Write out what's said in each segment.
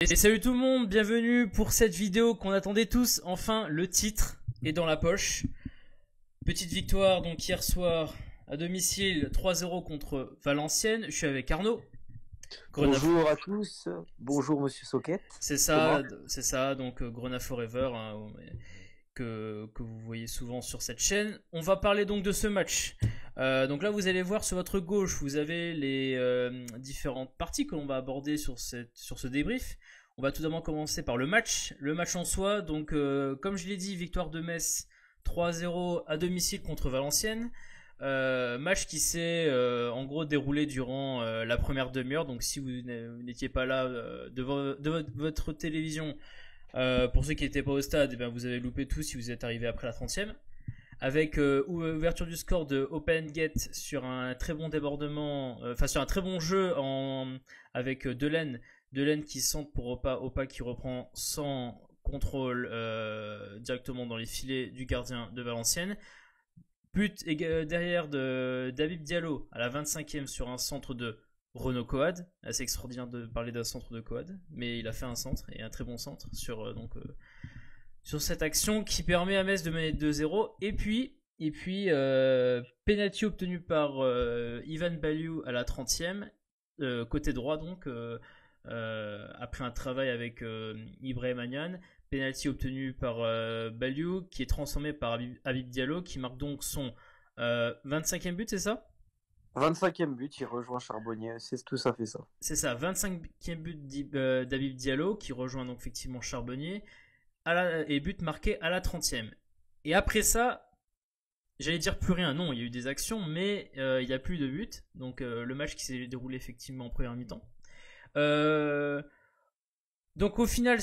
Et salut tout le monde, bienvenue pour cette vidéo qu'on attendait tous. Enfin, le titre est dans la poche. Petite victoire donc hier soir à domicile 3-0 contre Valenciennes. Je suis avec Arnaud. Bonjour à tous, bonjour Monsieur Socket. C'est ça, donc Grenat Forever hein, que vous voyez souvent sur cette chaîne. On va parler donc de ce match. Donc là vous allez voir sur votre gauche, vous avez les différentes parties que l'on va aborder sur ce débrief. On va tout d'abord commencer par le match en soi. Donc comme je l'ai dit, victoire de Metz 3-0 à domicile contre Valenciennes. Match qui s'est en gros déroulé durant la première demi-heure. Donc si vous n'étiez pas là de votre télévision, pour ceux qui n'étaient pas au stade, eh bien, vous avez loupé tout si vous êtes arrivé après la 30e. Avec ouverture du score de Open Gate sur un très bon débordement, sur un très bon jeu avec Delaine qui centre pour Opa qui reprend sans contrôle directement dans les filets du gardien de Valenciennes. But derrière de David Diallo à la 25e sur un centre de Renaud Coad. C'est extraordinaire de parler d'un centre de Coad, mais il a fait un centre et un très bon centre sur cette action qui permet à Metz de mener 2-0. Et puis penalty obtenu par Ivan Baliou à la 30e, côté droit donc, après un travail avec Ibrahim Agnan. Penalty obtenu par Baliou qui est transformé par Habib Diallo qui marque donc son 25e but, c'est ça? 25e but, il rejoint Charbonnier, c'est tout ça fait ça. C'est ça, 25e but d'Habib Diallo qui rejoint donc effectivement Charbonnier et but marqué à la 30e. Et après ça, j'allais dire plus rien, non, il y a eu des actions, mais il n'y a plus de but. Donc le match qui s'est déroulé effectivement en première mi-temps. Donc au final,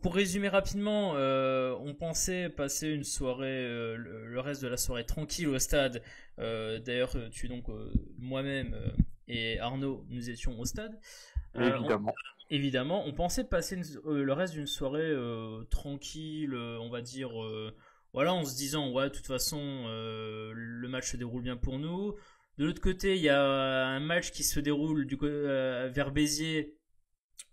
pour résumer rapidement, on pensait passer une soirée, le reste de la soirée tranquille au stade. D'ailleurs, moi-même et Arnaud, nous étions au stade. Évidemment, on pensait passer le reste d'une soirée tranquille, on va dire, voilà, en se disant, ouais, de toute façon, le match se déroule bien pour nous. De l'autre côté, il y a un match qui se déroule vers Béziers,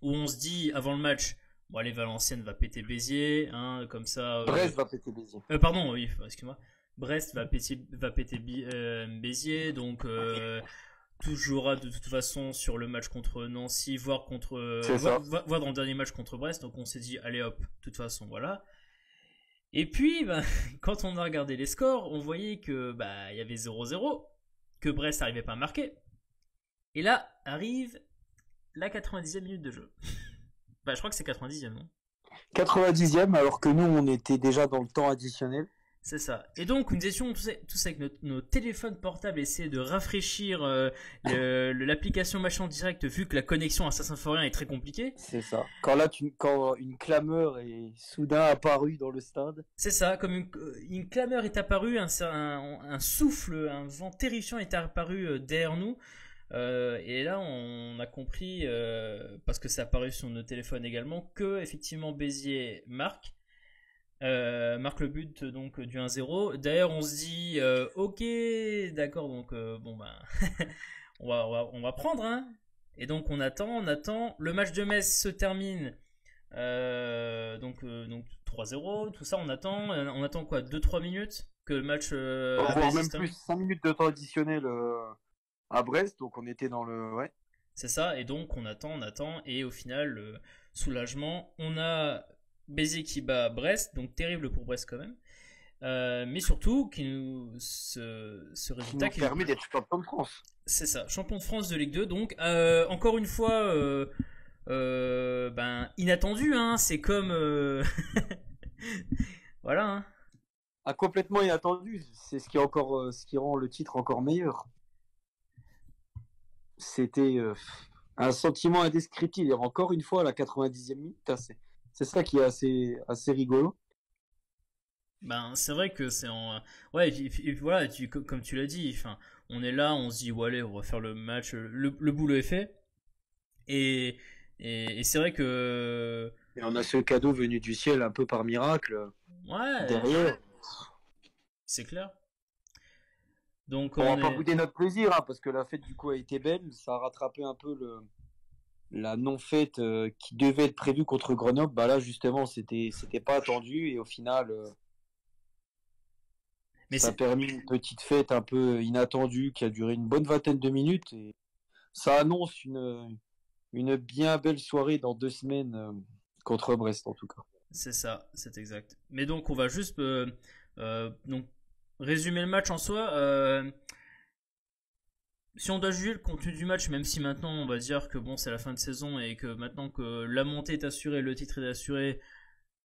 où on se dit, avant le match, bon, allez, Valenciennes va péter Béziers, hein, comme ça. Brest va péter Béziers. Pardon, oui, excuse-moi. Brest va péter Béziers, donc tout jouera de toute façon sur le match contre Nancy, voire dans le dernier match contre Brest. Donc on s'est dit, allez hop, de toute façon, voilà. Et puis, quand on a regardé les scores, on voyait que il y avait 0-0, que Brest n'arrivait pas à marquer. Et là arrive la 90e minute de jeu. Je crois que c'est 90e, non? 90e, alors que nous, on était déjà dans le temps additionnel. C'est ça. Et donc, nous étions tous avec nos téléphones portables, essayer de rafraîchir l'application Match en direct, vu que la connexion à Saint-Symphorien est très compliquée. C'est ça. Quand une clameur est soudain apparue dans le stade. C'est ça, comme une clameur est apparue, un souffle, un vent terrifiant est apparu derrière nous. Et là, on a compris, parce que c'est apparu sur nos téléphones également, que effectivement Béziers marque le but donc du 1-0. D'ailleurs, on se dit, ok, d'accord, donc on va prendre, hein. Et donc on attend. Le match de Metz se termine, donc 3-0, tout ça, on attend quoi, 2-3 minutes que le match. Voire même plus, 5 minutes de temps additionnel. À Brest, donc on était dans le... Ouais. C'est ça, et donc on attend, et au final, soulagement, on a Béziers qui bat Brest, donc terrible pour Brest quand même, mais surtout ce résultat qui nous permet d'être champion de France. C'est ça, champion de France de Ligue 2, donc encore une fois, inattendu, hein, c'est comme... voilà. Hein. Complètement inattendu, c'est ce qui rend le titre encore meilleur. C'était un sentiment indescriptible. Et encore une fois, à la 90e minute, c'est ça qui est assez rigolo. C'est vrai que c'est en... Ouais, et voilà, comme tu l'as dit, on est là, on se dit, ouais, allez, on va faire le match, le boulot est fait. Et c'est vrai que... Et on a ce cadeau venu du ciel un peu par miracle. Ouais. Derrière. C'est clair. Donc on va pas bouder notre plaisir, hein, parce que la fête du coup a été belle, ça a rattrapé un peu la non-fête qui devait être prévue contre Grenoble, bah là justement c'était pas attendu et au final Mais ça a permis une petite fête un peu inattendue qui a duré une bonne vingtaine de minutes et ça annonce une bien belle soirée dans 2 semaines contre Brest en tout cas. c'est ça, c'est exact. Mais donc on va juste donc résumer le match en soi. Si on doit juger le contenu du match, même si maintenant on va dire que bon c'est la fin de saison et que maintenant que la montée est assurée, le titre est assuré,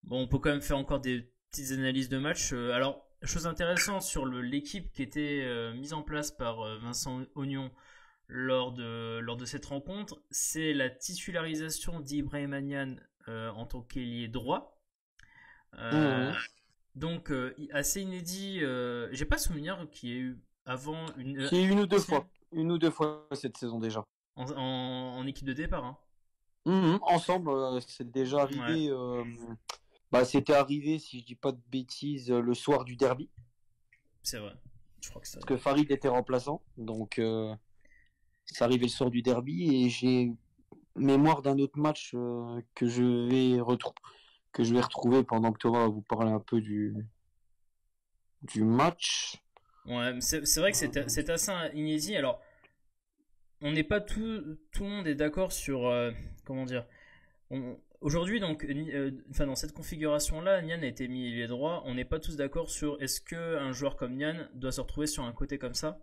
bon on peut quand même faire encore des petites analyses de match. Alors chose intéressante sur l'équipe qui était mise en place par Vincent Ognon lors de cette rencontre, c'est la titularisation d'Ibrahim Niane en tant qu'ailier droit. Euh, Mhm. donc assez inédit. J'ai pas souvenir qu'il y ait eu avant une C'est une ou deux fois cette saison déjà. en équipe de départ. Hein. Mhm. Ensemble, c'est déjà Ouais, arrivé. Bah, c'était arrivé, si je dis pas de bêtises, le soir du derby, c'est vrai. Je crois que ça. parce que Farid était remplaçant, donc c'est arrivé le soir du derby et j'ai mémoire d'un autre match que je vais retrouver pendant que Thomas va vous parler un peu du match. Ouais, c'est vrai que c'est assez inédit. Alors, on n'est pas tout le monde est d'accord sur comment dire. Aujourd'hui, donc, enfin, dans cette configuration-là, Nian a été mis ailier droit. On n'est pas tous d'accord sur est-ce que un joueur comme Nian doit se retrouver sur un côté comme ça.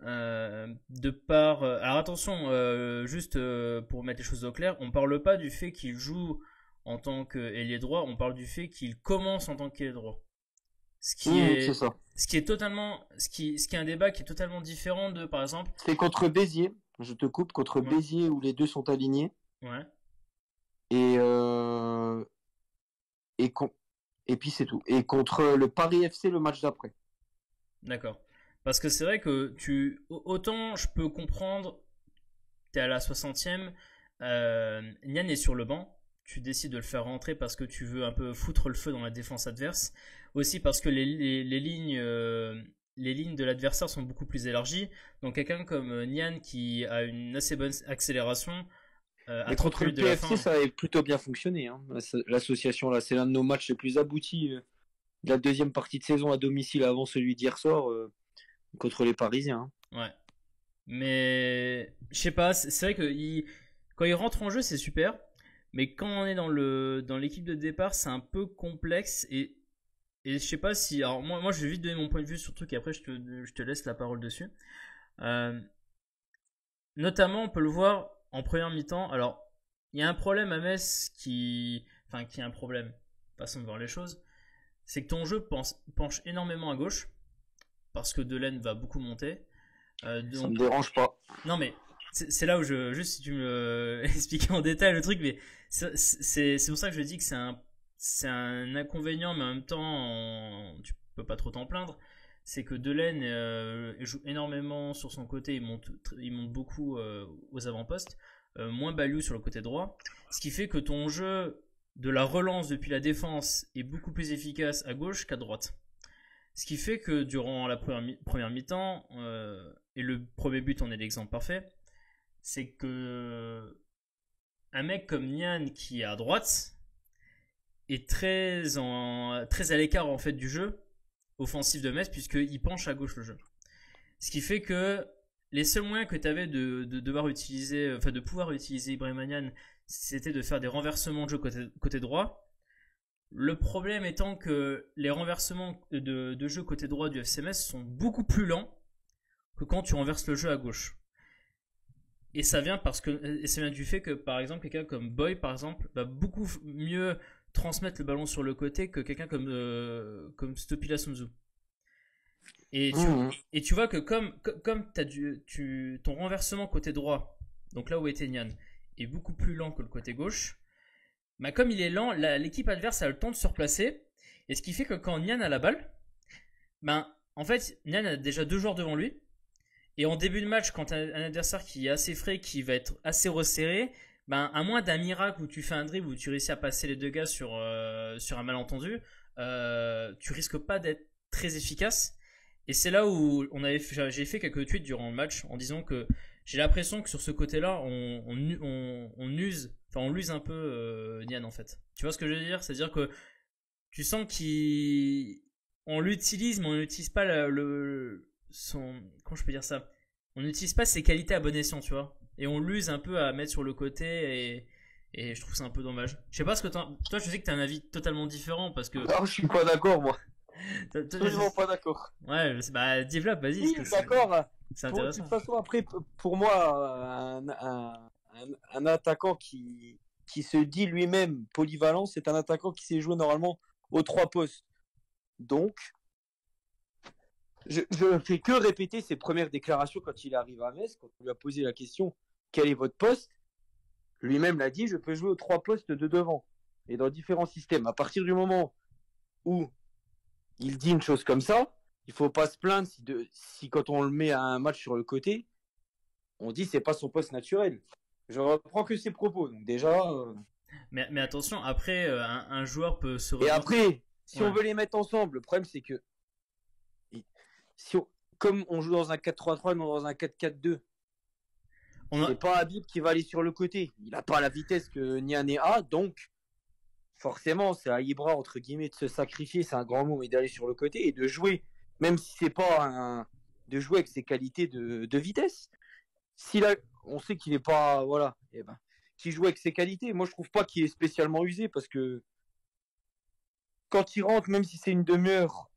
De par. Alors attention, juste pour mettre les choses au clair, on parle pas du fait qu'il joue en tant qu'ailier droit, on parle du fait qu'il commence en tant qu'ailier droit. Ce qui C'est est, ça. ce qui est totalement, ce qui est un débat qui est totalement différent de, par exemple, C'est contre Béziers, je te coupe, contre ouais, Béziers où les deux sont alignés. ouais, Et, euh, et, con- et puis c'est tout. Et contre le Paris FC le match d'après. d'accord. Parce que c'est vrai que autant je peux comprendre, t'es à la 60e, Nian est sur le banc, tu décides de le faire rentrer parce que tu veux un peu foutre le feu dans la défense adverse, aussi parce que les lignes de l'adversaire sont beaucoup plus élargies, donc quelqu'un comme Nian qui a une assez bonne accélération, à Mais 30 contre le minutes de la PFC, fin, ça avait plutôt bien fonctionné, hein. L'association, là, c'est l'un de nos matchs les plus aboutis de la deuxième partie de saison à domicile avant celui d'hier soir contre les Parisiens, hein. ouais. Mais je sais pas, c'est vrai que quand il rentre en jeu, c'est super. Mais quand on est dans l'équipe de départ, c'est un peu complexe. Et je sais pas si. Alors, moi, je vais vite donner mon point de vue, surtout qu'après, je te laisse la parole dessus. Euh, Notamment, on peut le voir en première mi-temps. Alors, il y a un problème à Metz qui. Enfin, qui est un problème. Façon de voir les choses. C'est que ton jeu penche énormément à gauche. Parce que Delaine va beaucoup monter. Ça me Donc, dérange pas. non, mais c'est là où je. Juste si tu me expliquais en détail le truc, mais c'est pour ça que je dis que c'est un inconvénient, mais en même temps, tu peux pas trop t'en plaindre. C'est que Delaine joue énormément sur son côté, il monte beaucoup aux avant-postes, moins Balou sur le côté droit. Ce qui fait que ton jeu de la relance depuis la défense est beaucoup plus efficace à gauche qu'à droite. Ce qui fait que durant la première mi-temps, et le premier but en est l'exemple parfait, c'est que un mec comme Nian qui est à droite est très à l'écart en fait du jeu offensif de Metz puisqu'il penche à gauche le jeu. Ce qui fait que les seuls moyens que tu avais de devoir utiliser, enfin de pouvoir utiliser Ibrahim Nian, c'était de faire des renversements de jeu côté droit. Le problème étant que les renversements de jeu côté droit du FC Metz sont beaucoup plus lents que quand tu renverses le jeu à gauche. Et ça vient du fait que par exemple quelqu'un comme Boy par exemple va beaucoup mieux transmettre le ballon sur le côté que quelqu'un comme Stopila Sunzu. Et tu Mmh. et tu vois que comme ton renversement côté droit, donc là où était Nian, est beaucoup plus lent que le côté gauche. Bah comme il est lent, l'équipe adverse a le temps de se replacer. Et ce qui fait que quand Nian a la balle, ben en fait Nian a déjà deux joueurs devant lui. Et en début de match, quand tu as un adversaire qui est assez frais, qui va être assez resserré, ben, à moins d'un miracle où tu fais un dribble, où tu réussis à passer les deux gars sur un malentendu, tu risques pas d'être très efficace. Et c'est là où j'ai fait quelques tweets durant le match en disant que j'ai l'impression que sur ce côté-là, on use, enfin on l'use un peu Nian en fait. Tu vois ce que je veux dire? C'est-à-dire que tu sens qu'on l'utilise, mais on n'utilise pas comment je peux dire ça? On n'utilise pas ses qualités à bon escient, tu vois. Et on l'use un peu à mettre sur le côté et je trouve ça un peu dommage. Je sais pas ce que toi, je sais que t'as un avis totalement différent parce que. Non, je suis pas d'accord, moi. Toi, Absolument pas d'accord. Ouais, bah développe, vas-y. Oui, d'accord. C'est De intéressant. toute façon, après, pour moi, un attaquant qui se dit lui-même polyvalent, c'est un attaquant qui sait jouer normalement aux 3 postes. Donc, je ne fais que répéter ses premières déclarations quand il arrive à Metz, quand on lui a posé la question quel est votre poste, lui-même l'a dit, je peux jouer aux 3 postes de devant et dans différents systèmes. À partir du moment où il dit une chose comme ça, il faut pas se plaindre si quand on le met à un match sur le côté, on dit c'est pas son poste naturel. Je reprends que ses propos. Donc déjà. Mais attention, après, un joueur peut se. Et après, si Ouais. on veut les mettre ensemble, le problème c'est que si comme on joue dans un 4-3-3, non dans un 4-4-2, c'est pas Habib qui va aller sur le côté. Il n'a pas la vitesse que Niane a, donc forcément c'est à Ibra entre guillemets de se sacrifier, c'est un grand mot, mais d'aller sur le côté et de jouer, même si c'est pas de jouer avec ses qualités de vitesse. Si là, on sait qu'il est pas, voilà, et ben, qui joue avec ses qualités. Moi, je trouve pas qu'il est spécialement usé parce que quand il rentre, même si c'est une demi-heure,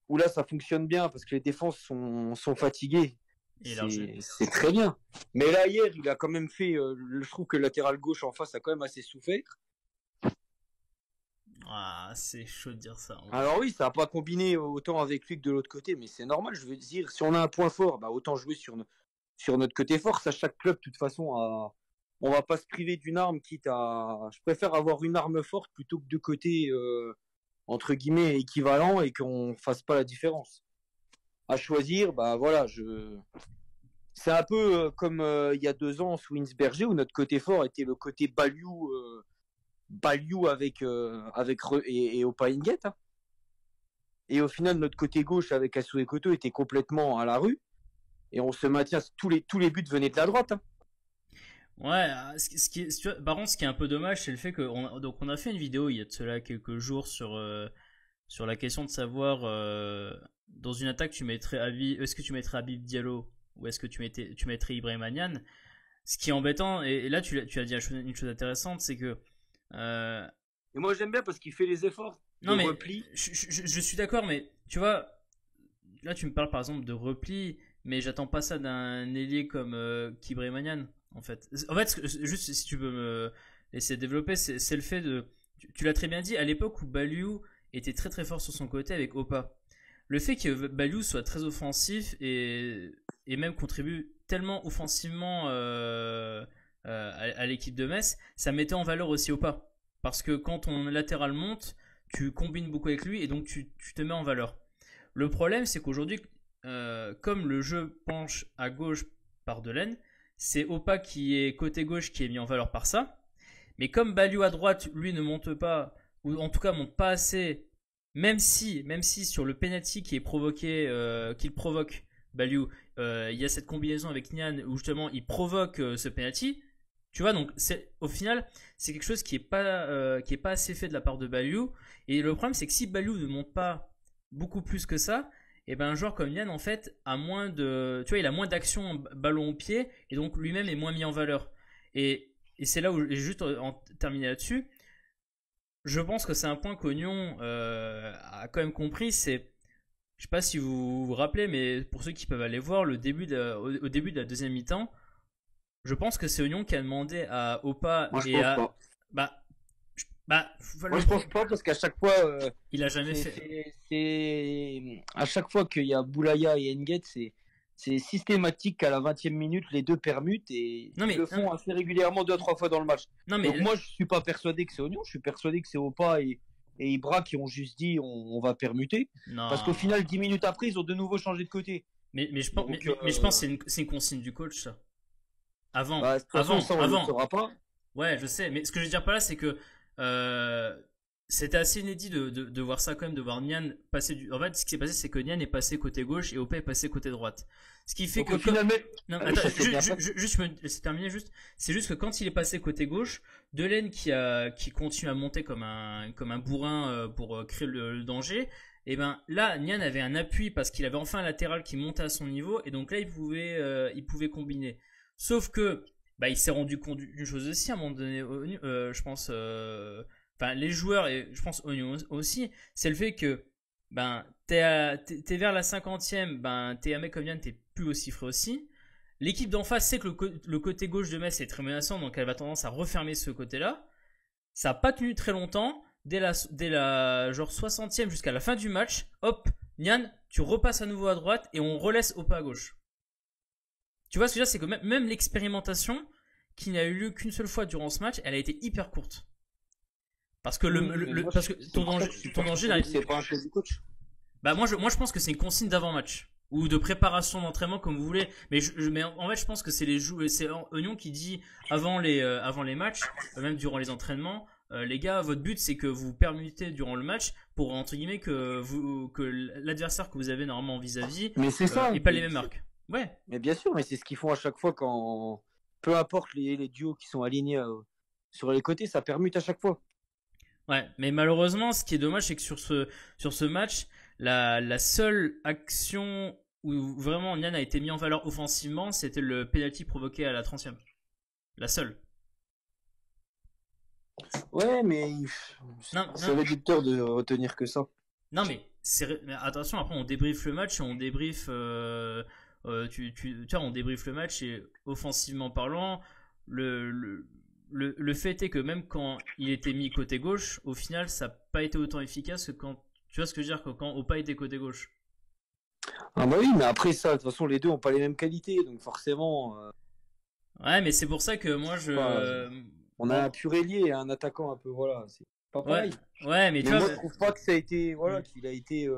où là ça fonctionne bien parce que les défenses sont fatiguées, c'est très bien. Mais là hier, il a quand même fait, je trouve que le latéral gauche en face a quand même assez souffert. Ah, c'est chaud de dire ça. Alors oui, ça n'a pas combiné autant avec lui que de l'autre côté, mais c'est normal. Je veux dire, si on a un point fort, bah autant jouer sur notre côté fort. À chaque club, de toute façon, on va pas se priver d'une arme, quitte à. Je préfère avoir une arme forte plutôt que deux côtés entre guillemets équivalents et qu'on fasse pas la différence. À choisir, bah voilà, c'est un peu comme il y a 2 ans sous Winsberger où notre côté fort était le côté Baliou avec et Opa Inget. Hein. Et au final, notre côté gauche avec Assou Koto était complètement à la rue. Et on se maintient, tous les buts venaient de la droite. Hein. Ouais, par contre, ce qui est un peu dommage, c'est le fait on a fait une vidéo il y a de cela quelques jours sur la question de savoir dans une attaque est-ce que tu mettrais Habib Diallo ou est-ce que tu mettrais Ibrahima Niane. Ce qui est embêtant, et là tu as dit une chose intéressante, c'est que et moi j'aime bien parce qu'il fait les efforts de repli. Je suis d'accord, mais tu vois, là tu me parles par exemple de repli, mais j'attends pas ça d'un ailier comme Ibrahima Niane. En fait, juste si tu veux me laisser développer, c'est le fait de. Tu l'as très bien dit, à l'époque où Baliou était très très fort sur son côté avec Opa. Le fait que Baliou soit très offensif et même contribue tellement offensivement à l'équipe de Metz, ça mettait en valeur aussi Opa. Parce que quand ton latéral monte, tu combines beaucoup avec lui et donc tu te mets en valeur. Le problème, c'est qu'aujourd'hui, comme le jeu penche à gauche par Delaine, c'est Opa qui est côté gauche qui est mis en valeur par ça. Mais comme Baliou à droite, lui ne monte pas, ou en tout cas monte pas assez, même si sur le penalty qui est provoqué, qu'il provoque Baliou, il y a cette combinaison avec Nian où justement il provoque ce penalty. Tu vois, donc au final, c'est quelque chose qui est pas assez fait de la part de Baliou. Et le problème, c'est que si Baliou ne monte pas beaucoup plus que ça, et ben un joueur comme Yann en fait a moins il a moins d'action ballon au pied et donc lui-même est moins mis en valeur. Et c'est là où, et juste en terminer là-dessus, je pense que c'est un point qu'Oignon a quand même compris, c'est, je sais pas si vous vous rappelez, mais pour ceux qui peuvent aller voir au début de la deuxième mi-temps, je pense que c'est Oignon qui a demandé à Opa Moi, je pense pas parce qu'à chaque fois, il a jamais fait. À chaque fois qu'il y a Boulaya et Enguet, c'est systématique qu'à la 20e minute, les deux permutent et ils le font assez régulièrement 2-3 fois dans le match. Donc moi, je suis pas persuadé que c'est Oignon, je suis persuadé que c'est Opa et Ibra qui ont juste dit on va permuter. Non. Parce qu'au final, 10 minutes après, ils ont de nouveau changé de côté. Mais je pense que c'est une consigne du coach, ça. Avant. Ça, on ne le saura pas. Ouais, je sais. Mais ce que je veux dire par là, c'est que c'était assez inédit de voir ça quand même, de voir Nian passer du. En fait, ce qui s'est passé, c'est que Nian est passé côté gauche et OP est passé côté droite. Ce qui fait Donc, que. finalement, Non, attends, juste me laisser terminer juste. C'est juste que quand il est passé côté gauche, Delaine qui continue à monter comme un bourrin pour créer le danger. Et ben là, Nian avait un appui parce qu'il avait enfin un latéral qui montait à son niveau et donc là il pouvait combiner. Sauf que bah il s'est rendu compte d'une chose aussi à un moment donné, je pense. Enfin, les joueurs et je pense Oignon aussi, c'est le fait que ben t'es vers la 50e, ben t'es un mec comme Yann, t'es plus aussi frais aussi. L'équipe d'en face sait que le côté gauche de Metz est très menaçant, donc elle va tendance à refermer ce côté-là. Ça n'a pas tenu très longtemps. Dès la genre 60e jusqu'à la fin du match, hop, Nian, tu repasses à nouveau à droite et on relaisse au pas à gauche. Tu vois ce que je veux dire, c'est que même l'expérimentation, qui n'a eu lieu qu'une seule fois durant ce match, elle a été hyper courte. Parce que ton danger, c'est pas un choix du coach. Bah moi je pense que c'est une consigne d'avant-match ou de préparation d'entraînement comme vous voulez. Mais en fait je pense que c'est c'est Oignon qui dit avant les matchs, même durant les entraînements, les gars, votre but c'est que vous permettez durant le match pour entre guillemets que l'adversaire que vous avez normalement vis-à-vis et pas les mêmes marques. Ouais. Mais bien sûr, mais c'est ce qu'ils font à chaque fois quand peu importe les duos qui sont alignés sur les côtés, ça permute à chaque fois. Ouais, mais malheureusement, ce qui est dommage, c'est que sur ce match, la seule action où vraiment Nian a été mis en valeur offensivement, c'était le penalty provoqué à la 30e. La seule. Ouais, mais c'est réducteur de retenir que ça. Non, mais attention, après on débriefe le match et on débriefe. Tu vois, on débriefe le match et offensivement parlant, le fait est que même quand il était mis côté gauche, au final, ça n'a pas été autant efficace que quand. Tu vois ce que je veux dire, quand Opa était côté gauche. Ah bah oui, mais après ça, de toute façon, les deux n'ont pas les mêmes qualités, donc forcément. Ouais, mais c'est pour ça que moi on a un pur ailier et un attaquant un peu, voilà, c'est pas pareil. Ouais, mais tu vois. Moi, je trouve pas que ça a été, voilà, qu'il a été.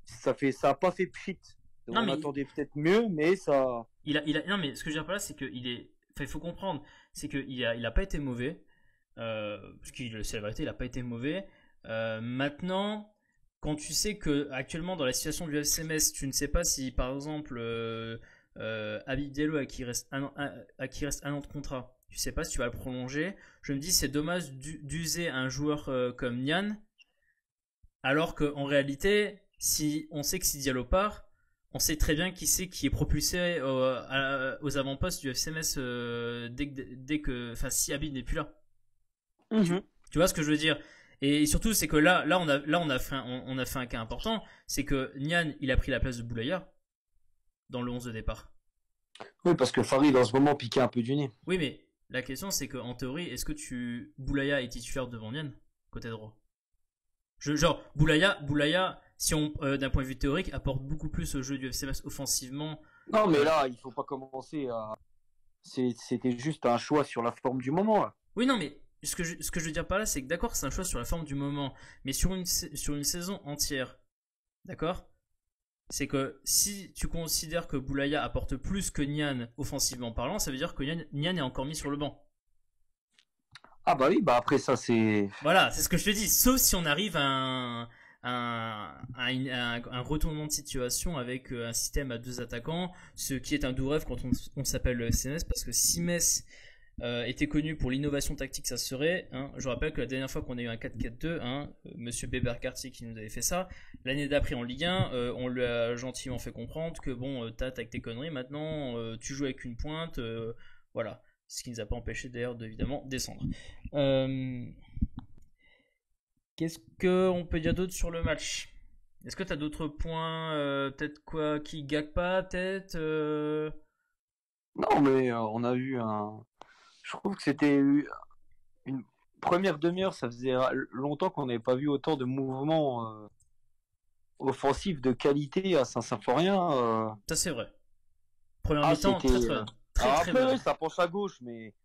Ça a pas fait pchit. Donc on attendait peut-être mieux, mais ça. Non, mais ce que je veux dire par là, c'est qu'il est. Enfin, il faut comprendre, c'est qu'il a pas été mauvais. Parce qu'il, c'est la vérité, il a pas été mauvais. Maintenant, quand tu sais que actuellement dans la situation du FCMS, tu ne sais pas si par exemple Habib Diallo à qui reste un an de contrat, tu sais pas si tu vas le prolonger. Je me dis c'est dommage d'user un joueur comme Nian, alors qu'en réalité, si on sait que si Diallo part, on sait très bien qui est propulsé aux avant-postes du FCMS dès que, enfin, si Habib n'est plus là. Tu vois ce que je veux dire? Et surtout, c'est que là, on a fait un cas important, c'est que Nian, il a pris la place de Boulaya dans le 11 de départ. Oui, parce que Farid en ce moment piquait un peu du nez. Oui, mais la question, c'est qu'en théorie, est-ce que Boulaya est titulaire devant Nian côté droit? Genre, Boulaya, si on, d'un point de vue théorique, apporte beaucoup plus au jeu du FCMS offensivement. Non, mais là, il faut pas commencer à. C'était juste un choix sur la forme du moment, là. Oui, non, mais ce que je veux dire par là, c'est que d'accord, c'est un choix sur la forme du moment, mais sur une saison entière, d'accord? C'est que si tu considères que Boulaya apporte plus que Nian offensivement parlant, ça veut dire que Nian est encore mis sur le banc. Ah bah oui, bah après ça c'est. Voilà, c'est ce que je te dis. Sauf si on arrive à un retournement de situation avec un système à deux attaquants, ce qui est un doux rêve quand on s'appelle le FCMS, parce que si Metz était connu pour l'innovation tactique, ça serait. Hein, je rappelle que la dernière fois qu'on a eu un 4-4-2, Monsieur Beber-Cartier qui nous avait fait ça, l'année d'après en Ligue 1, on lui a gentiment fait comprendre que bon, t'as avec tes conneries, maintenant tu joues avec une pointe, voilà. Ce qui ne nous a pas empêché d'ailleurs d'évidemment descendre. Qu'est-ce qu'on peut dire d'autre sur le match? Est-ce que tu as d'autres points, peut-être quoi, qui gagne pas, peut-être Non, mais on a eu un. Je trouve que c'était une première demi-heure, ça faisait longtemps qu'on n'avait pas vu autant de mouvements offensifs de qualité à Saint-Symphorien. Ça c'est vrai. Première mi-temps, très bien. Ça penche à gauche, mais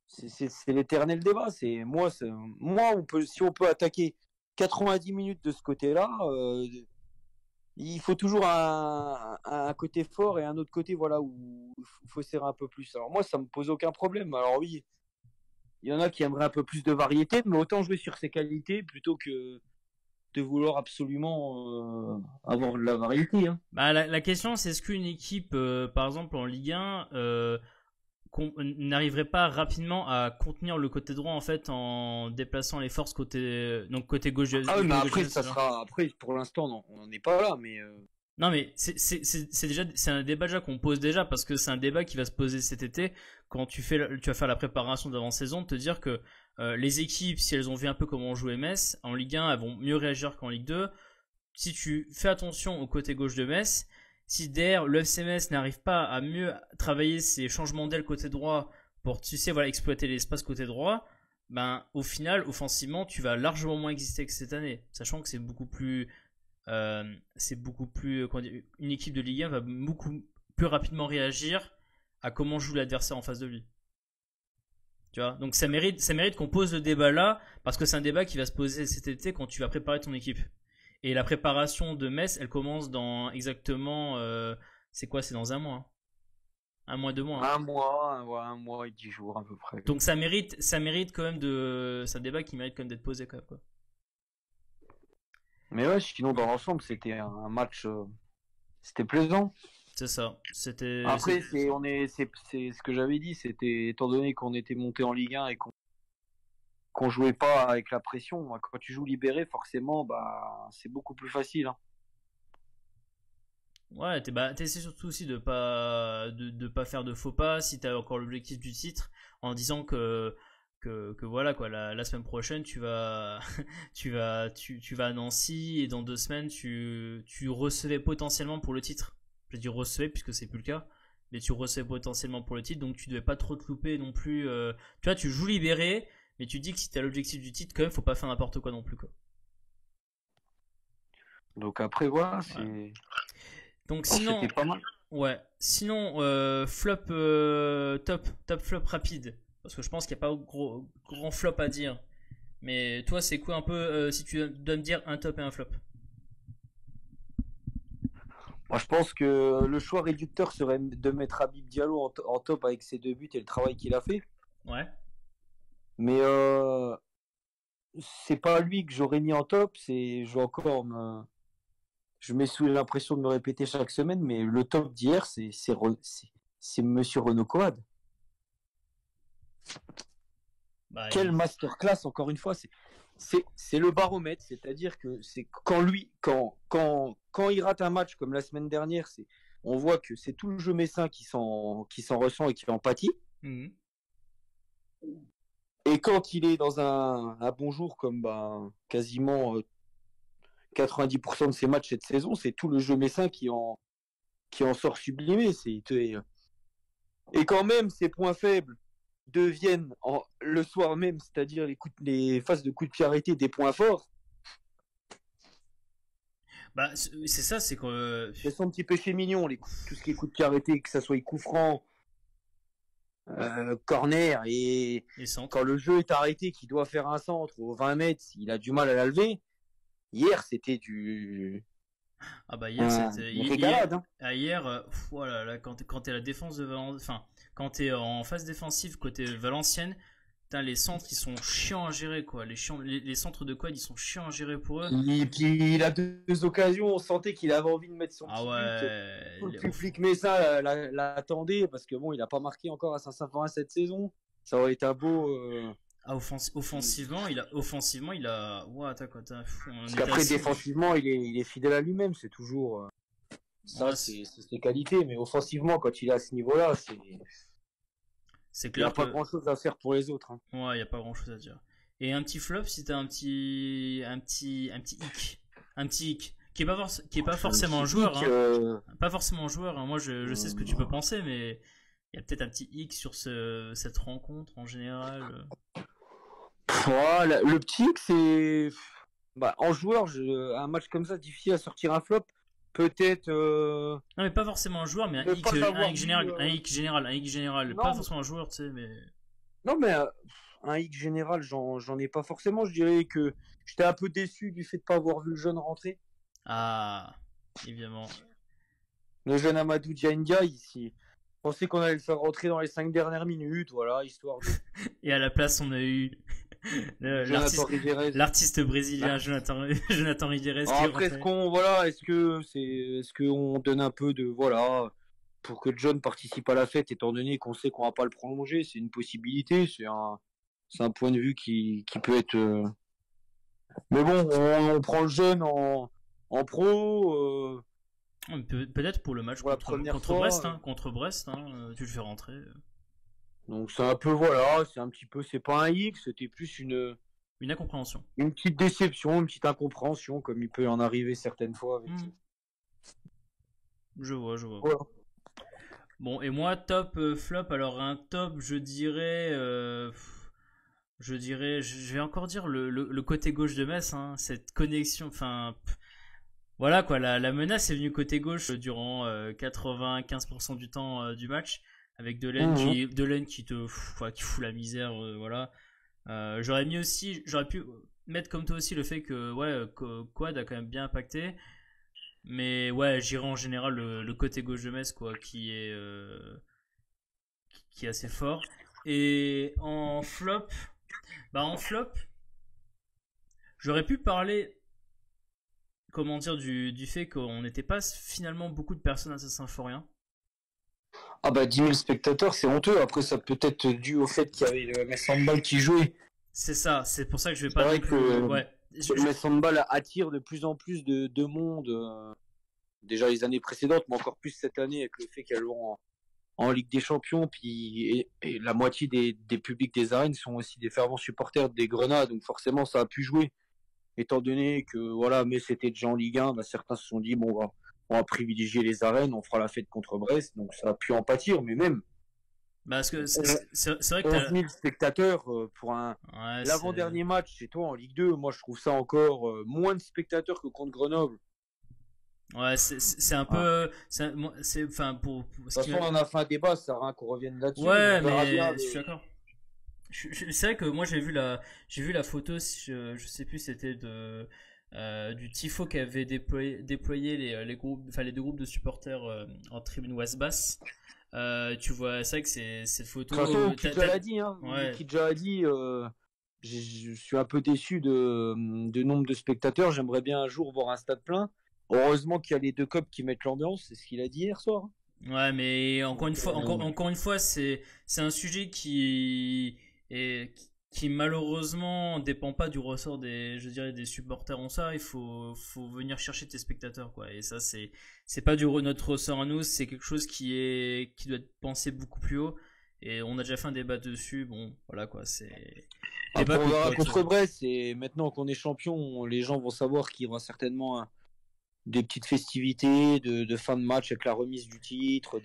c'est l'éternel débat. Moi, si on peut attaquer 90 minutes de ce côté-là, il faut toujours un côté fort et un autre côté, voilà, où il faut serrer un peu plus. Alors moi, ça me pose aucun problème. Alors oui, il y en a qui aimeraient un peu plus de variété, mais autant jouer sur ses qualités plutôt que de vouloir absolument avoir de la variété. Hein. Bah, la question, c'est est-ce qu'une équipe, par exemple en Ligue 1, n'arriverait pas rapidement à contenir le côté droit en fait en déplaçant les forces côté gauche. Ah oui, mais après ça sera pour l'instant on n'en est pas là, mais non mais c'est un débat déjà qu'on pose déjà parce que c'est un débat qui va se poser cet été quand tu vas faire la préparation d'avant-saison, de te dire que les équipes, si elles ont vu un peu comment on jouait Metz en Ligue 1, elles vont mieux réagir qu'en Ligue 2. Si tu fais attention au côté gauche de Metz, si derrière le FC Metz n'arrive pas à mieux travailler ses changements d'aile côté droit pour, tu sais, voilà, exploiter l'espace côté droit, ben au final, offensivement, tu vas largement moins exister que cette année, sachant que c'est beaucoup plus, une équipe de Ligue 1 va beaucoup plus rapidement réagir à comment joue l'adversaire en face de lui. Tu vois, donc ça mérite qu'on pose le débat là, parce que c'est un débat qui va se poser cet été quand tu vas préparer ton équipe. Et la préparation de Metz, elle commence dans exactement, c'est quoi, c'est dans un mois, hein. Un mois, 2 mois. Hein. Un mois et 10 jours à peu près. Donc ça mérite quand même c'est un débat qui mérite quand même d'être posé quand même, quoi. Mais ouais, sinon dans l'ensemble c'était un match, c'était plaisant. C'est ça. Après c'est ce que j'avais dit, c'était étant donné qu'on était monté en Ligue 1 et qu'on jouait pas avec la pression. Quand tu joues libéré, forcément, bah c'est beaucoup plus facile. Hein. Ouais, t'essaies surtout aussi de pas faire de faux pas si t'as encore l'objectif du titre, en disant que voilà quoi, la semaine prochaine tu vas tu vas à Nancy et dans 2 semaines tu recevais potentiellement pour le titre. Je dis recevais puisque c'est plus le cas, mais tu recevais potentiellement pour le titre, donc tu devais pas trop te louper non plus. Tu vois, tu joues libéré, mais tu dis que si t'as l'objectif du titre, quand même, faut pas faire n'importe quoi non plus, quoi. Donc après voilà, c'est. Ouais. Donc sinon, c'était pas mal. Ouais. Sinon, flop, top flop rapide, parce que je pense qu'il n'y a pas grand flop à dire. Mais toi, c'est quoi un peu si tu dois me dire un top et un flop? Moi, je pense que le choix réducteur serait de mettre Habib Diallo en top avec ses 2 buts et le travail qu'il a fait. Ouais. Mais c'est pas lui que j'aurais mis en top. Je mets sous l'impression de me répéter chaque semaine, mais le top d'hier, c'est Monsieur Renaud Coad. Bah, Quelle masterclass, encore une fois. C'est le baromètre, c'est-à-dire que c'est quand il rate un match comme la semaine dernière, on voit que c'est tout le jeu messin qui s'en ressent et qui en pâtit. Mmh. Et quand il est dans un bon jour, comme quasiment 90% de ses matchs cette saison, c'est tout le jeu messin qui en sort sublimé. Et quand même, ses points faibles deviennent le soir même, c'est-à-dire les phases de coups de pied arrêtés, des points forts. Bah, c'est ça, c'est que. C'est son petit péché mignon, tout ce qui est coups de pied arrêtés, que ça soit les coups francs, corner, et quand le jeu est arrêté, qu'il doit faire un centre aux 20 mètres, il a du mal à la lever. Hier, c'était du. Ah bah hier, c'était. Hier, voilà, là, quand t'es à la défense de Valenciennes, enfin, quand t'es en phase défensive côté Valenciennes, les centres ils sont chiants à gérer, quoi. Les centres de quad ils sont chiants à gérer pour eux. Et puis il a 2 occasions, on sentait qu'il avait envie de mettre son petit but. Le public Messa l'attendait parce que bon, il a pas marqué encore à Saint-Symphorien cette saison. Ça aurait été un beau. Offensivement, il a. What, parce qu'après défensivement, il est fidèle à lui-même, c'est toujours. Ça, c'est ses qualités, mais offensivement, quand il est à ce niveau-là, c'est clair. Il n'y a pas grand-chose à faire pour les autres. Hein. Ouais, il n'y a pas grand-chose à dire. Et un petit flop, si t'as un petit hic. Un petit hic. Qui est pas forcément un joueur. Pas forcément un joueur. Hein. Moi, je sais ce que tu peux penser, mais il y a peut-être un petit hic sur cette rencontre en général. Voilà, le petit hic, c'est. En joueur, un match comme ça, difficile à sortir un flop. Peut-être. Non, mais pas forcément un joueur, mais un hic général. Non, pas forcément un joueur, tu sais, mais. Non, mais un hic général, j'en ai pas forcément. Je dirais que j'étais un peu déçu du fait de pas avoir vu le jeune rentrer. Ah, évidemment. Le jeune Amadou Diagne, ici. pensais qu'on allait le faire rentrer dans les 5 dernières minutes, voilà, histoire de... Et à la place, on a eu l'artiste brésilien Jonathan Rivérez. Après, est-ce qu'on donne un peu de, voilà, pour que John participe à la fête, étant donné qu'on sait qu'on va pas le prolonger, c'est une possibilité, c'est un point de vue qui peut être. Mais bon, on prend le jeune en pro. Peut-être pour le match contre Brest, contre Brest, tu le fais rentrer. Donc c'est un peu, voilà, c'est un petit peu, c'est pas un X, c'était plus une incompréhension. Une petite déception, une petite incompréhension, comme il peut en arriver certaines fois. Avec... Je vois. Voilà. Bon, et moi, top, flop, alors un top, je dirais, je vais encore dire le côté gauche de Metz, cette connexion, enfin, voilà quoi, la menace est venue côté gauche durant 95% du temps du match, avec Delaine qui te qui fout la misère, voilà. J'aurais pu mettre comme toi aussi le fait que Quad a quand même bien impacté, mais ouais, j'irai en général le côté gauche de Metz quoi, qui est assez fort. Et en flop, j'aurais pu parler, comment dire, du fait qu'on n'était pas finalement beaucoup de personnes à Saint-Symphorien. Ah bah 10 000 spectateurs, c'est honteux. Après, ça peut être dû au fait qu'il y avait le Metz Handball qui jouait. C'est ça, c'est pour ça que je vais pas... C'est vrai que le Metz Handball attire de plus en plus de monde. Déjà les années précédentes, mais encore plus cette année avec le fait qu'elles vont en Ligue des Champions. Puis et la moitié des publics des arènes sont aussi des fervents supporters des Grenades. Donc forcément, ça a pu jouer. Étant donné que voilà, mais c'était déjà en Ligue 1, bah, certains se sont dit bon, on va privilégier les arènes, on fera la fête contre Brest, donc ça a pu en pâtir, mais même. Parce que c'est vrai que 11 000 spectateurs pour l'avant-dernier match chez toi en Ligue 2, moi je trouve ça encore moins de spectateurs que contre Grenoble. Ouais, c'est un peu. Enfin, pour de toute façon, on a fait un débat, ça sert à rien qu'on revienne là-dessus. Ouais, mais je suis d'accord. C'est vrai que moi j'ai vu la photo, je sais plus, c'était du tifo qui avait déployé les groupes, enfin les deux groupes de supporters en tribune ouest basse. Tu vois, c'est vrai que c'est cette photo. De toute façon, Kidja l'a dit, Kidja a dit, je suis un peu déçu de nombre de spectateurs. J'aimerais bien un jour voir un stade plein. Heureusement qu'il y a les deux copes qui mettent l'ambiance, c'est ce qu'il a dit hier soir. Ouais, mais encore une fois, c'est un sujet qui malheureusement dépend pas du ressort des supporters en ça. Il faut venir chercher tes spectateurs quoi. Et ça c'est pas notre ressort à nous, c'est quelque chose qui doit être pensé beaucoup plus haut. Et on a déjà fait un débat dessus. Bon, voilà quoi, c'est. On verra contre Brest. Et maintenant qu'on est champion, les gens vont savoir qu'il y aura certainement des petites festivités de fin de match avec la remise du titre,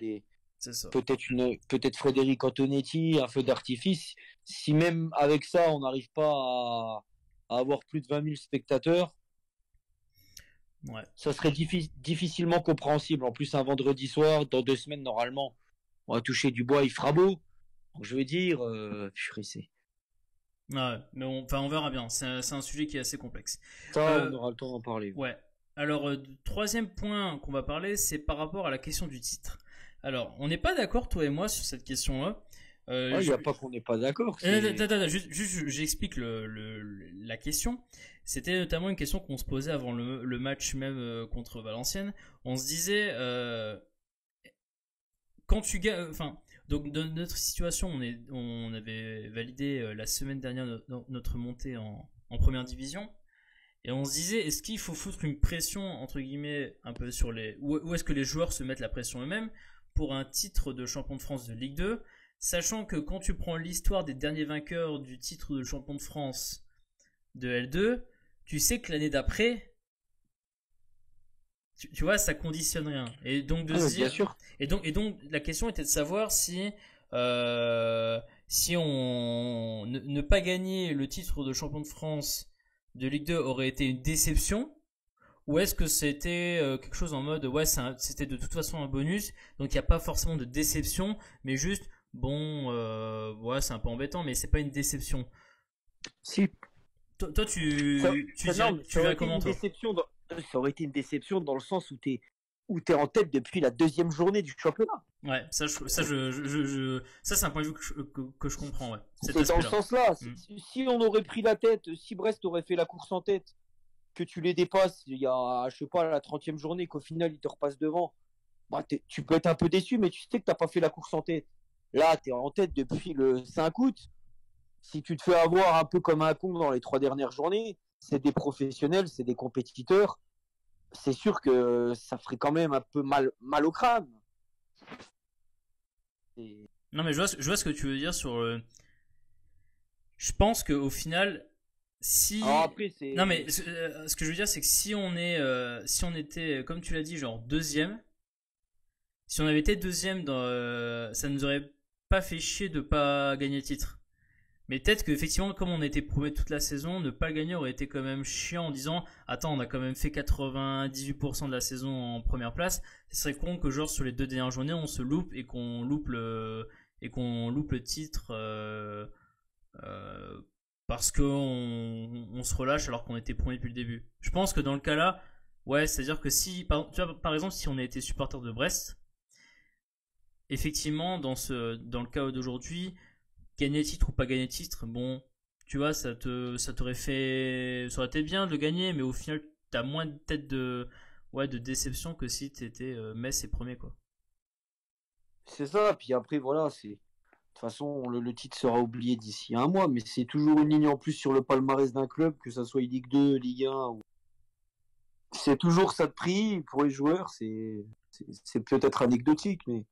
peut-être Frédéric Antonetti, un feu d'artifice. Si même avec ça, on n'arrive pas à avoir plus de 20 000 spectateurs, ça serait difficilement compréhensible. En plus, un vendredi soir, dans 2 semaines, normalement, on va toucher du bois, il fera beau. Donc, je veux dire, Ouais, mais on verra bien. C'est un sujet qui est assez complexe. Ça, on aura le temps d'en parler. Ouais. Alors, troisième point qu'on va parler, c'est par rapport à la question du titre. Alors, on n'est pas d'accord, toi et moi, sur cette question-là. Il n'y a pas qu'on n'est pas d'accord. Juste, j'explique la question. C'était notamment une question qu'on se posait avant le match même contre Valenciennes. On se disait, quand tu gagnes... Enfin, donc dans notre situation, on avait validé la semaine dernière notre montée en première division. Et on se disait, est-ce qu'il faut foutre une pression, entre guillemets, un peu sur les... Ou est-ce que les joueurs se mettent la pression eux-mêmes pour un titre de champion de France de Ligue 2, sachant que quand tu prends l'histoire des derniers vainqueurs du titre de champion de France de L2, tu sais que l'année d'après, tu vois, ça conditionne rien. Et donc de se dire... Bien sûr. Et donc la question était de savoir si on ne pas gagner le titre de champion de France de Ligue 2 aurait été une déception, ou est-ce que c'était quelque chose en mode c'était de toute façon un bonus, donc il n'y a pas forcément de déception, mais juste bon, c'est un peu embêtant, mais c'est pas une déception. Si. Toi, tu verrais comment, toi ? Ça aurait été une déception dans le sens où t'es où tu es en tête depuis la 2e journée du championnat. Ouais, ça c'est un point de vue que je comprends, ouais. C'est dans ce sens-là. Si on aurait pris la tête, si Brest aurait fait la course en tête, que tu les dépasses, il y a, je sais pas, la 30e journée, qu'au final, ils te repassent devant, bah, tu peux être un peu déçu, mais tu sais que tu n'as pas fait la course en tête. Là, tu es en tête depuis le 5 août. Si tu te fais avoir un peu comme un con dans les 3 dernières journées, c'est des professionnels, c'est des compétiteurs. C'est sûr que ça ferait quand même un peu mal au crâne. Non, mais je vois ce que tu veux dire sur. Je pense qu'au final, si. Après, non, mais ce que je veux dire, c'est que si on était, comme tu l'as dit, genre deuxième, si on avait été deuxième, ça nous aurait pas fait chier de pas gagner le titre. Mais peut-être qu'effectivement, comme on était premier toute la saison, ne pas le gagner aurait été quand même chiant en disant attends, on a quand même fait 98% de la saison en première place. Ce serait con que genre sur les 2 dernières journées, on se loupe et qu'on loupe le titre parce qu'on se relâche alors qu'on était premier depuis le début. Je pense que dans le cas là, ouais, c'est-à-dire que si, par exemple, si on a été supporter de Brest, effectivement, dans le cas d'aujourd'hui, gagner le titre ou pas gagner le titre, bon, tu vois, ça aurait été bien de le gagner, mais au final, t'as moins de tête de déception que si t'étais Metz et premier, quoi. C'est ça, puis après, voilà, de toute façon, le titre sera oublié d'ici un mois, mais c'est toujours une ligne en plus sur le palmarès d'un club, que ça soit Ligue 2, Ligue 1, c'est toujours ça de prix pour les joueurs, c'est peut-être anecdotique, mais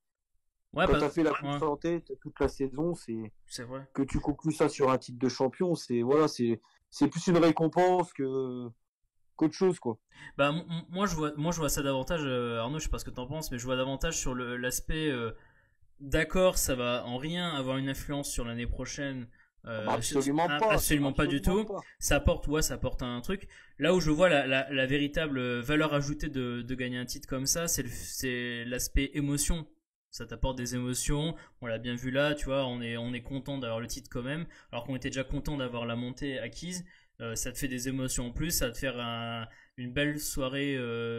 quand tu as fait la course en tête toute la saison, c'est vrai. Que tu conclues ça sur un titre de champion, c'est plus une récompense qu'autre chose, quoi. Bah moi je vois ça davantage, Arnaud, je sais pas ce que t'en penses, mais je vois davantage sur l'aspect d'accord, ça va en rien avoir une influence sur l'année prochaine. Absolument pas du tout. Pas. Ça apporte un truc. Là où je vois la véritable valeur ajoutée de gagner un titre comme ça, c'est l'aspect émotion. Ça t'apporte des émotions. On l'a bien vu là, tu vois, on est content d'avoir le titre quand même, alors qu'on était déjà content d'avoir la montée acquise. Ça te fait des émotions en plus, ça va te faire une belle soirée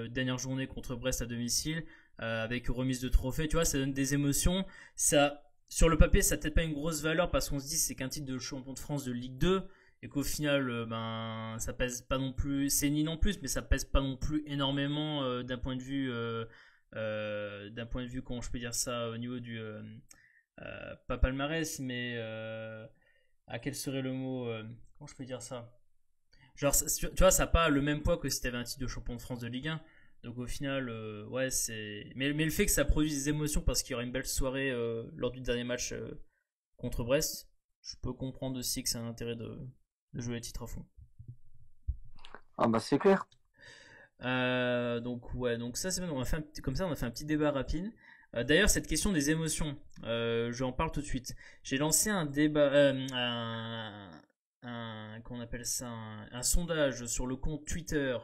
dernière journée contre Brest à domicile avec remise de trophée, tu vois, ça donne des émotions. Ça, sur le papier, ça n'a peut-être pas une grosse valeur parce qu'on se dit c'est qu'un titre de champion de France de Ligue 2 et qu'au final, ça pèse pas non plus, c'est ni non plus, mais ça pèse pas non plus énormément d'un point de vue comment je peux dire ça au niveau du pas palmarès, mais quel serait le mot comment je peux dire ça, genre tu vois, ça n'a pas le même poids que si tu avais un titre de champion de France de Ligue 1. Donc au final, ouais, c'est. Mais le fait que ça produise des émotions parce qu'il y aura une belle soirée lors du dernier match contre Brest, je peux comprendre aussi que c'est un intérêt de jouer les titres à fond. Ah bah c'est clair. Donc ouais, donc ça c'est bien. Comme ça, on a fait un petit débat rapide. D'ailleurs, cette question des émotions, j'en parle tout de suite. J'ai lancé un débat, qu'on appelle ça, un sondage sur le compte Twitter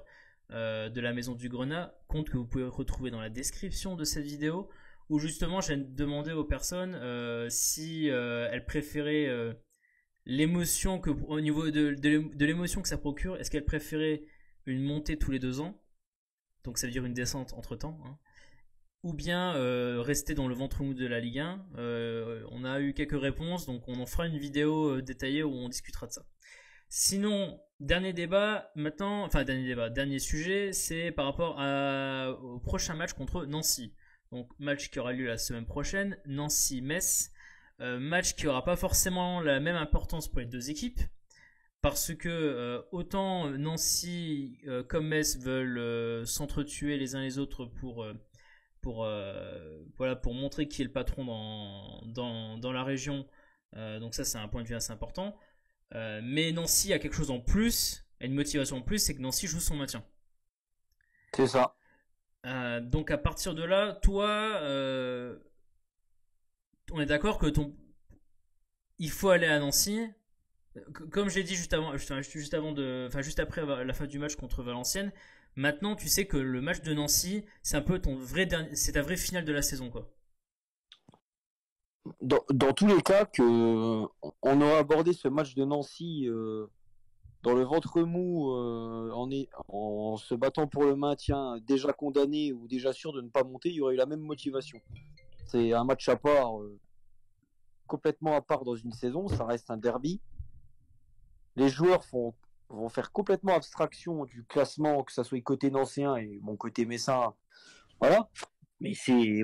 de la Maison du Grenat, compte que vous pouvez retrouver dans la description de cette vidéo, où justement j'ai demandé aux personnes si elles préféraient l'émotion au niveau de l'émotion que ça procure, est-ce qu'elles préféraient une montée tous les 2 ans, donc ça veut dire une descente entre temps, hein, ou bien rester dans le ventre mou de la Ligue 1. On a eu quelques réponses, donc on en fera une vidéo détaillée où on discutera de ça. Sinon, dernier sujet, c'est par rapport au prochain match contre Nancy. Donc match qui aura lieu la semaine prochaine, Nancy-Metz. Match qui n'aura pas forcément la même importance pour les 2 équipes, parce que autant Nancy comme Metz veulent s'entretuer les uns les autres pour montrer qui est le patron dans la région. Donc ça c'est un point de vue assez important. Mais Nancy a quelque chose en plus, a une motivation en plus, c'est que Nancy joue son maintien. C'est ça. Donc à partir de là, toi, on est d'accord que il faut aller à Nancy. Comme j'ai dit juste après la fin du match contre Valenciennes. Maintenant, tu sais que le match de Nancy, c'est un peu c'est ta vraie finale de la saison, quoi. Dans tous les cas, on aura abordé ce match de Nancy dans le ventre mou, en se battant pour le maintien, déjà condamné ou déjà sûr de ne pas monter, il y aurait eu la même motivation. C'est un match à part, complètement à part dans une saison, ça reste un derby. Les joueurs vont faire complètement abstraction du classement, que ça soit côté nancéen et mon côté messin. Voilà. Mais c'est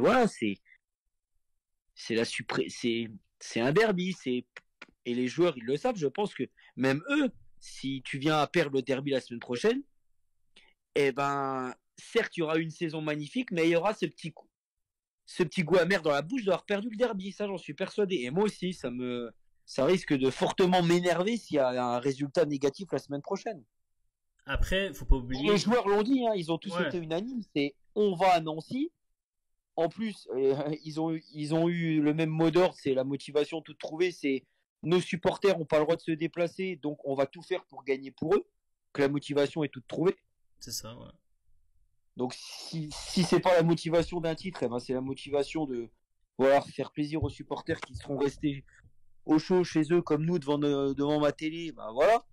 un derby, et les joueurs ils le savent. Je pense que même eux, si tu viens à perdre le derby la semaine prochaine, eh ben certes il y aura une saison magnifique, mais il y aura ce petit goût amer dans la bouche d'avoir perdu le derby. Ça, j'en suis persuadé. Et moi aussi, ça risque de fortement m'énerver s'il y a un résultat négatif la semaine prochaine. Après, faut pas oublier. Les joueurs l'ont dit, hein, ils ont tous été unanimes. C'est on va à Nancy. En plus, ils ont eu le même mot d'ordre, c'est la motivation toute trouvée. C'est nos supporters n'ont pas le droit de se déplacer, donc on va tout faire pour gagner pour eux. Que la motivation est toute trouvée. C'est ça, ouais. Donc si c'est pas la motivation d'un titre, eh ben c'est la motivation de faire plaisir aux supporters qui seront restés au chaud chez eux comme nous devant ma télé. Ben voilà.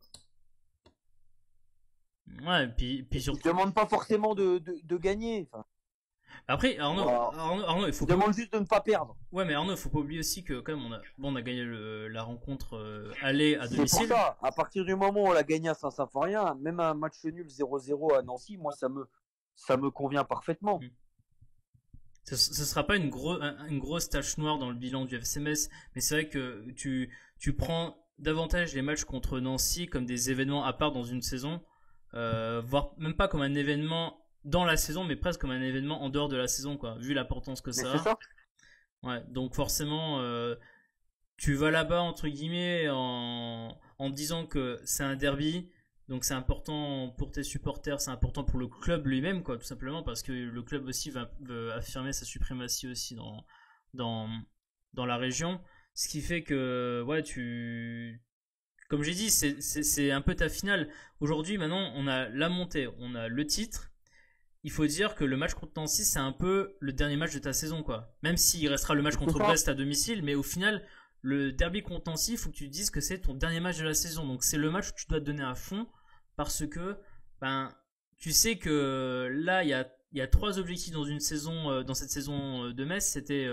Ouais, et puis surtout. Ils ne demandent pas forcément de gagner. Enfin, après, Arnaud, il faut. Ils demandent juste de ne pas perdre. Ouais, mais Arnaud, il faut pas oublier aussi que quand même on a gagné la rencontre aller à domicile. C'est pour ça. À partir du moment où on l'a gagné à Saint-Symphorien, même un match nul 0-0 à Nancy, moi ça me convient parfaitement. Ce sera pas une grosse tache noire dans le bilan du FC Metz, mais c'est vrai que tu prends davantage les matchs contre Nancy comme des événements à part dans une saison, voire même pas comme un événement dans la saison, mais presque comme un événement en dehors de la saison, quoi, vu l'importance que ça a. C'est ça. Ouais, donc forcément, tu vas là-bas, entre guillemets, en disant que c'est un derby, donc c'est important pour tes supporters, c'est important pour le club lui-même, quoi, tout simplement, parce que le club aussi veut affirmer sa suprématie aussi dans la région. Ce qui fait que, ouais, comme j'ai dit, c'est un peu ta finale. Aujourd'hui, maintenant, on a la montée, on a le titre. Il faut dire que le match contre Nancy, c'est un peu le dernier match de ta saison, quoi. Même s'il restera le match contre Brest à domicile, mais au final, le derby contre Nancy, il faut que tu te dises que c'est ton dernier match de la saison. Donc c'est le match où tu dois te donner à fond, parce que tu sais que là, il y a 3 objectifs dans une saison, dans cette saison de Metz. C'était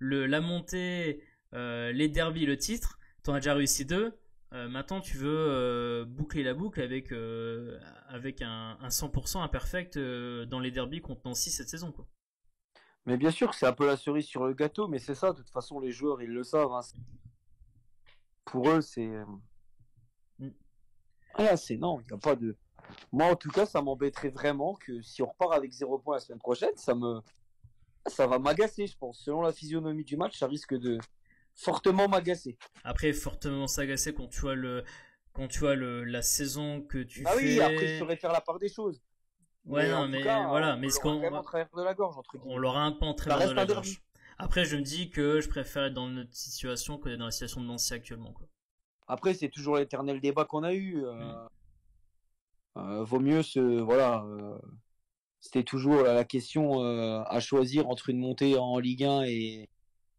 la montée, les derbys, le titre. T'en as déjà réussi 2. Maintenant, tu veux boucler la boucle avec un 100% imperfect dans les derbys contre Nancy cette saison, quoi. Mais bien sûr, c'est un peu la cerise sur le gâteau, mais c'est ça. De toute façon, les joueurs, ils le savent. Hein. Pour eux, c'est c'est non. Il n'y a pas de. Moi, en tout cas, ça m'embêterait vraiment que si on repart avec 0 points la semaine prochaine, ça va m'agacer, je pense. Selon la physionomie du match, ça risque de fortement m'agacer. Après, fortement s'agacer quand tu vois la saison que tu fais. Ah oui, après je saurais faire la part des choses. Ouais, non, mais cas, voilà, mais en travers de la gorge, entre guillemets. On l'aura un peu en travers de la gorge. Après, je me dis que je préfère être dans notre situation que dans la situation de Nancy actuellement, quoi. Après, c'est toujours l'éternel débat qu'on a eu. Vaut mieux c'était toujours la question à choisir entre une montée en Ligue 1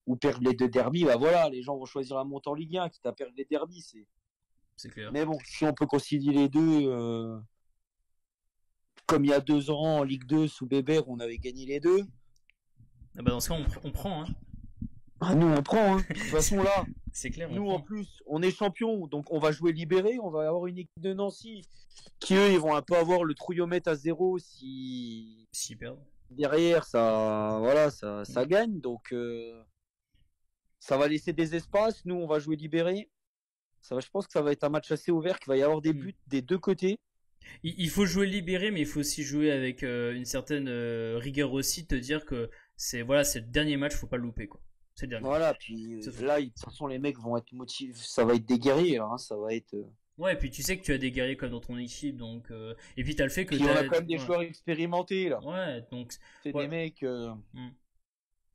ou perdre les 2 derbys. Bah voilà, les gens vont choisir la montée en Ligue 1 quitte à perdre les derbys. C'est clair. Mais bon, si on peut concilier les deux, comme il y a 2 ans en Ligue 2 sous Bébert, on avait gagné les 2. Ah bah dans ce cas, on prend. Hein. Ah, nous, on prend. Hein. De toute façon, là, c'est clair. Nous, en plus, on est champion, donc on va jouer libéré. On va avoir une équipe de Nancy qui, eux, ils vont un peu avoir le trouillomètre à 0 si perdent. Derrière, ça gagne. Donc, ça va laisser des espaces. Nous, on va jouer libéré. Je pense que ça va être un match assez ouvert, qu'il va y avoir des buts des 2 côtés. Il faut jouer libéré, mais il faut aussi jouer avec une certaine rigueur aussi, te dire que c'est le dernier match, faut pas le louper, quoi. C'est le dernier. Voilà, puis là, de toute façon, les mecs vont être motivés. Ça va être des guerriers, hein, ça va être. Ouais, et puis tu sais que tu as des guerriers comme dans ton équipe, donc et puis t'as le fait que. Puis on a quand même des joueurs expérimentés là. Ouais, donc. C'est des mecs.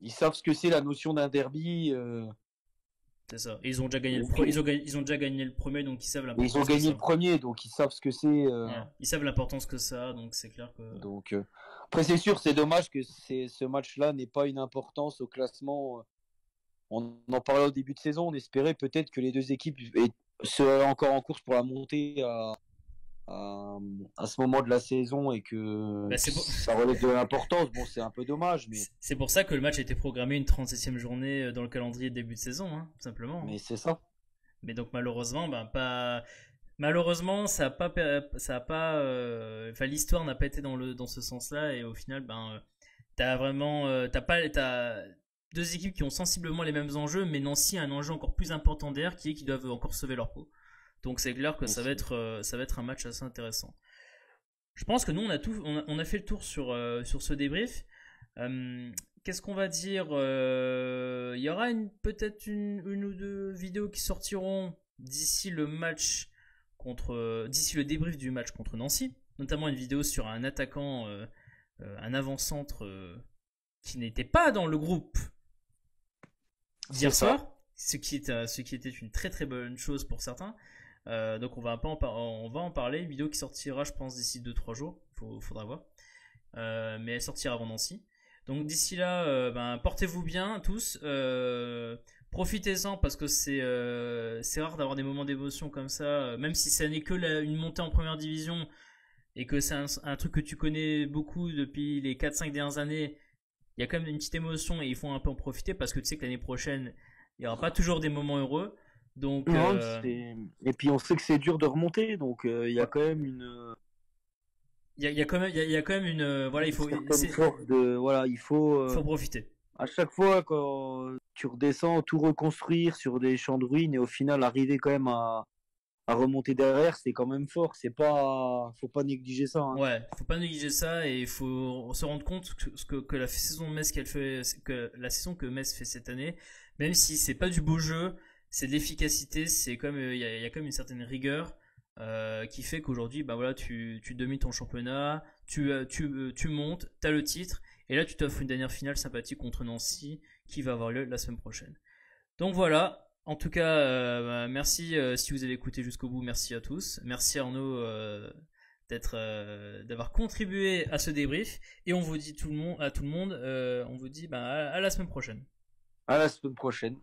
Ils savent ce que c'est la notion d'un derby. C'est ça. Et ils ont déjà gagné ils ont déjà gagné le premier, donc ils savent l'importance. Ils ont gagné le premier, donc ils savent ce que c'est. Ouais. Ils savent l'importance que ça a, donc c'est clair que. Donc après c'est sûr, c'est dommage que ce match-là n'ait pas une importance au classement. On en parlait au début de saison, on espérait peut-être que les 2 équipes seraient encore en course pour la montée à ce moment de la saison et que ça relève de l'importance, bon, c'est un peu dommage. Mais c'est pour ça que le match a été programmé une 37e journée dans le calendrier de début de saison, hein, tout simplement. Mais c'est ça. Mais donc malheureusement, malheureusement, ça a pas, enfin, l'histoire n'a pas été dans ce sens-là, et au final, t'as vraiment, t'as deux équipes qui ont sensiblement les mêmes enjeux, mais Nancy a un enjeu encore plus important derrière, qui est qu'ils doivent encore sauver leur peau. Donc c'est clair que ça va être un match assez intéressant. Je pense que nous on a fait le tour sur ce débrief. Qu'est-ce qu'on va dire? Il y aura peut-être une ou deux vidéos qui sortiront d'ici le débrief du match contre Nancy, notamment une vidéo sur un attaquant, un avant-centre qui n'était pas dans le groupe d'hier soir, ce qui était une très très bonne chose pour certains. Donc on va en parler, une vidéo qui sortira je pense d'ici 2-3 jours, faudra voir, mais elle sortira avant Nancy. Donc d'ici là, portez-vous bien tous, profitez-en parce que c'est rare d'avoir des moments d'émotion comme ça, même si ça n'est que une montée en première division et que c'est un truc que tu connais beaucoup depuis les 4-5 dernières années. Il y a quand même une petite émotion et il faut un peu en profiter parce que tu sais que l'année prochaine il n'y aura pas toujours des moments heureux. Donc, non, et puis on sait que c'est dur de remonter, donc il y a quand même une. Il y a quand même une. Voilà, il faut. Il faut. Faut profiter. À chaque fois, quand tu redescends, tout reconstruire sur des champs de ruines et au final arriver quand même à remonter derrière, c'est quand même fort. Faut pas négliger ça. Hein. Ouais, faut pas négliger ça et il faut se rendre compte que la saison de Metz la saison que Metz fait cette année, même si c'est pas du beau jeu, c'est de l'efficacité, c'est comme il y a quand même une certaine rigueur qui fait qu'aujourd'hui, voilà, tu domines ton championnat, tu montes, t'as le titre et là tu t'offres une dernière finale sympathique contre Nancy qui va avoir lieu la semaine prochaine. Donc voilà. En tout cas, merci si vous avez écouté jusqu'au bout, merci à tous. Merci Arnaud d'avoir contribué à ce débrief. Et on vous dit à tout le monde, on vous dit à la semaine prochaine. À la semaine prochaine.